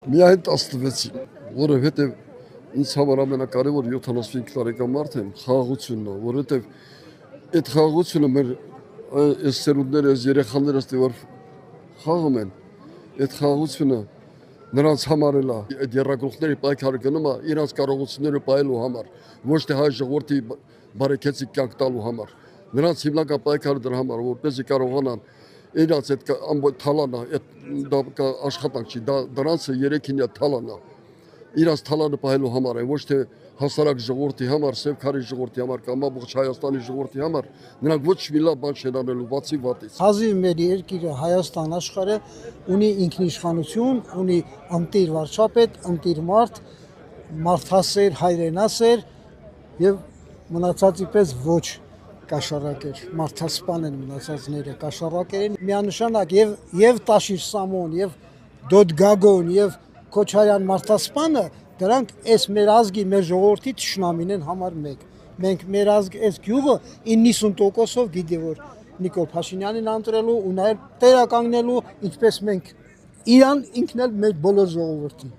Միայն 16-ին, որովհետև ինձ համար ամենակարևոր 75 տարեկան մարդ եմ, խաղաղությունն է, որովհետև այդ խաղաղությունը մեր այս սերունդները, այս երեխաները որ խաղում են, այդ խաղաղությունը նրանց համար էլ է, այդ եռագլուխների պայքարը գնում է իրենց կարողությունները պահելու համար, ոչ թե հայ ժողովրդի բարեկեցիկ կյանք տալու համար։ Նրանց հիմնական պայքարը դրա համար, որպեսզի կարողանան իրաց այդ ամբողջ թալանը, այդ աշխատանք չի, դրանցը երեքին է թալանը, իրաց թալանը պահելու համար է, ոչ թե հասարակ ժողովրդի համար, Սև քարի ժողովրդի համար կամ ամբողջ Հայաստանի ժողովրդի համար, նրանք ոչ մի լավ բան չեն անելու, բացի վատից։ Հազիվ մեր երկիրը Հայաստան աշխարհը ունի ինքնիշխանություն, ունի ըմտիր վարչապետ, ըմտիր մարդ, մարդասեր, հայրենասեր եւ մնացածի պես ոչ կաշառակեր, մարդասպան են մնացածները, կաշառակեր են միանշանակ եւ Տաշիր Սամոն, եւ Դոդ Գագոն, եւ Քոչարյան մարդասպանը, դրանք այս մեր ազգի, մեր ժողովրդի թշնամին են համար մեկ։ Մենք մեր ազգ այս գյուղը 90%-ով գիտի, որ Նիկոլ Փաշինյանին ընտրելու ու նաեւ տեղականգնելու, ինչպես մենք իրան ինքն էլ մեր բոլոր ժողովրդին։